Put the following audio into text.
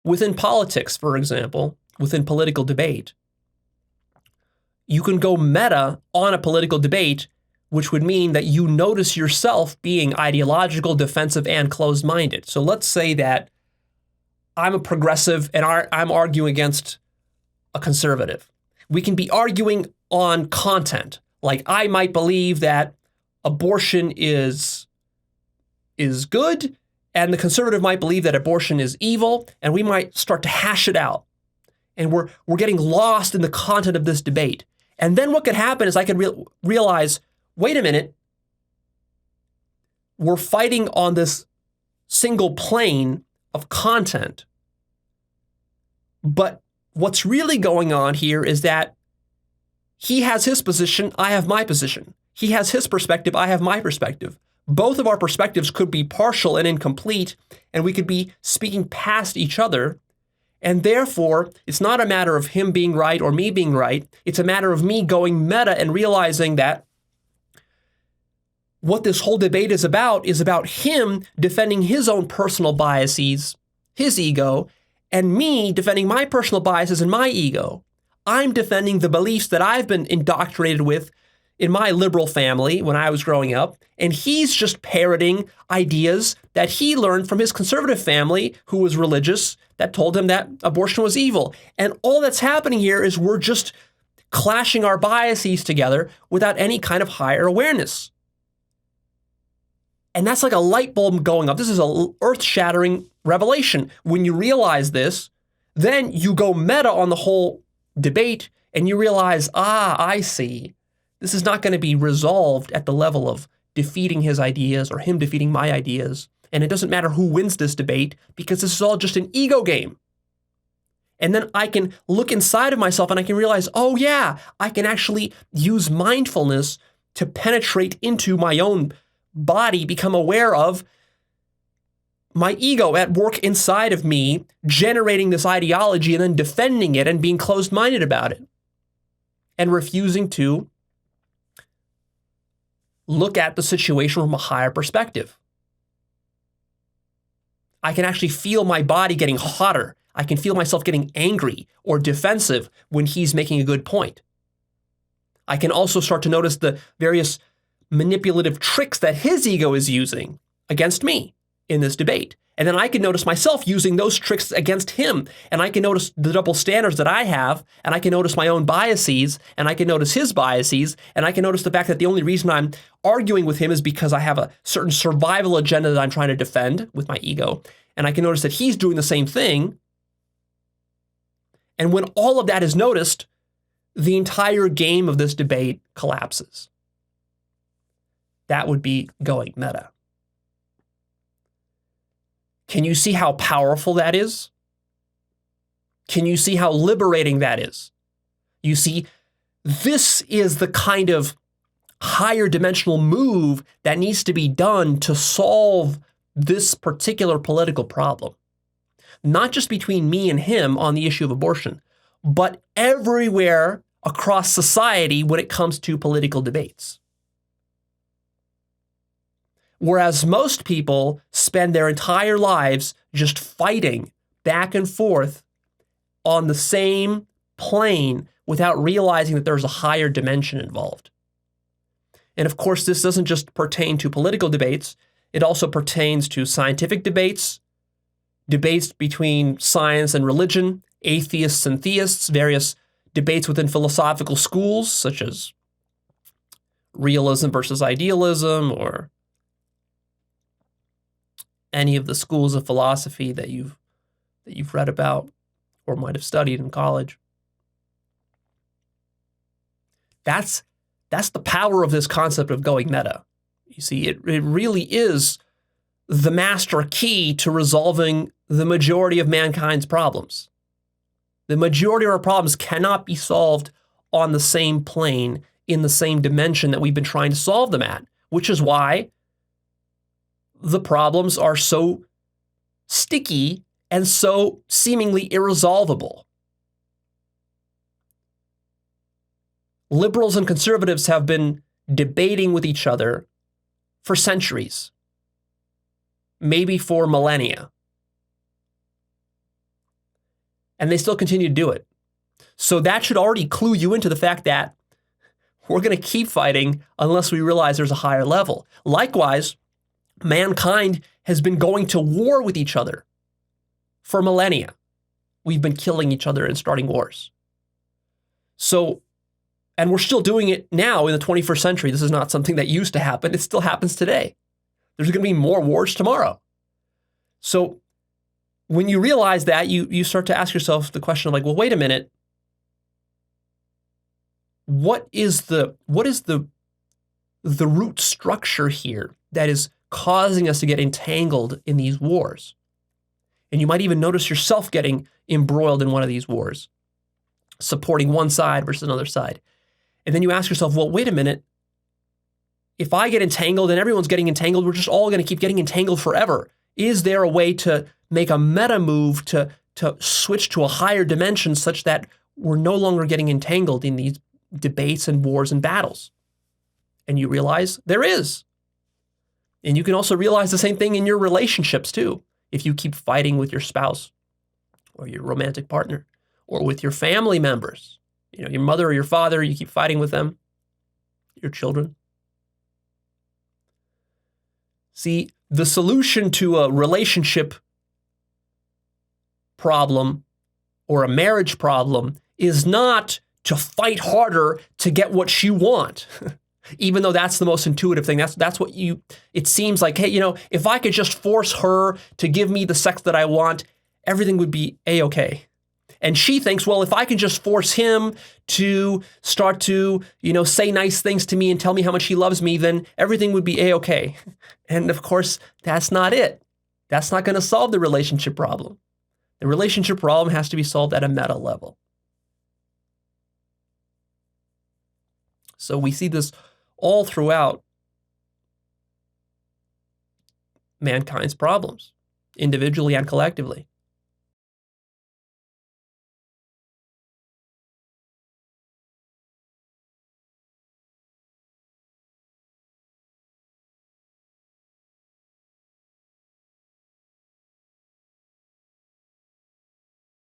Within politics, for example, within political debate, you can go meta on a political debate, which would mean that you notice yourself being ideological, defensive, and closed-minded. So let's say that I'm a progressive and I'm arguing against a conservative. We can be arguing on content. Like I might believe that abortion is good, and the conservative might believe that abortion is evil, and we might start to hash it out. And we're getting lost in the content of this debate. And then what could happen is I could realize, wait a minute, we're fighting on this single plane of content. But what's really going on here is that he has his position, I have my position. He has his perspective, I have my perspective. Both of our perspectives could be partial and incomplete, and we could be speaking past each other. And therefore, it's not a matter of him being right or me being right. It's a matter of me going meta and realizing that what this whole debate is about him defending his own personal biases, his ego, and me defending my personal biases and my ego. I'm defending the beliefs that I've been indoctrinated with in my liberal family when I was growing up, and he's just parroting ideas that he learned from his conservative family who was religious that told him that abortion was evil. And all that's happening here is we're just clashing our biases together without any kind of higher awareness. And that's like a light bulb going up. This is an earth-shattering revelation. When you realize this, then you go meta on the whole debate and you realize, I see. This is not going to be resolved at the level of defeating his ideas or him defeating my ideas. And it doesn't matter who wins this debate because this is all just an ego game. And then I can look inside of myself and I can realize, oh yeah, I can actually use mindfulness to penetrate into my own body, become aware of my ego at work inside of me, generating this ideology and then defending it and being closed-minded about it and refusing to look at the situation from a higher perspective. I can actually feel my body getting hotter. I can feel myself getting angry or defensive when he's making a good point. I can also start to notice the various manipulative tricks that his ego is using against me in this debate. And then I can notice myself using those tricks against him. And I can notice the double standards that I have. And I can notice my own biases. And I can notice his biases. And I can notice the fact that the only reason I'm arguing with him is because I have a certain survival agenda that I'm trying to defend with my ego. And I can notice that he's doing the same thing. And when all of that is noticed, the entire game of this debate collapses. That would be going meta. Can you see how powerful that is? Can you see how liberating that is? You see, this is the kind of higher dimensional move that needs to be done to solve this particular political problem. Not just between me and him on the issue of abortion, but everywhere across society when it comes to political debates. Whereas most people spend their entire lives just fighting back and forth on the same plane without realizing that there's a higher dimension involved. And of course, this doesn't just pertain to political debates. It also pertains to scientific debates, debates between science and religion, atheists and theists, various debates within philosophical schools, such as realism versus idealism, or any of the schools of philosophy that you've read about or might have studied in college. That's the power of this concept of going meta. You see, it really is the master key to resolving the majority of mankind's problems. The majority of our problems cannot be solved on the same plane, in the same dimension that we've been trying to solve them at, which is why the problems are so sticky and so seemingly irresolvable. Liberals and conservatives have been debating with each other for centuries, maybe for millennia. and they still continue to do it. So that should already clue you into the fact that we're going to keep fighting unless we realize there's a higher level. Likewise, mankind has been going to war with each other for millennia. We've been killing each other and starting wars. So, and we're still doing it now in the 21st century. This is not something that used to happen. It still happens today. There's going to be more wars tomorrow. So when you realize that, you start to ask yourself the question of like, well, wait a minute. What is the root structure here that is causing us to get entangled in these wars? And you might even notice yourself getting embroiled in one of these wars, supporting one side versus another side. And then you ask yourself, well, wait a minute. If I get entangled and everyone's getting entangled, we're just all going to keep getting entangled forever. Is there a way to make a meta move to switch to a higher dimension such that we're no longer getting entangled in these debates and wars and battles? And you realize there is. And you can also realize the same thing in your relationships too. If you keep fighting with your spouse or your romantic partner or with your family members, your mother or your father, you keep fighting with them, your children. See, the solution to a relationship problem or a marriage problem is not to fight harder to get what you want, even though that's the most intuitive thing. That's what it seems like, hey, if I could just force her to give me the sex that I want, everything would be A-okay. And she thinks, well, if I can just force him to start to, say nice things to me and tell me how much he loves me, then everything would be A-okay. And of course, that's not it. That's not going to solve the relationship problem. The relationship problem has to be solved at a meta level. So we see this all throughout mankind's problems, individually and collectively.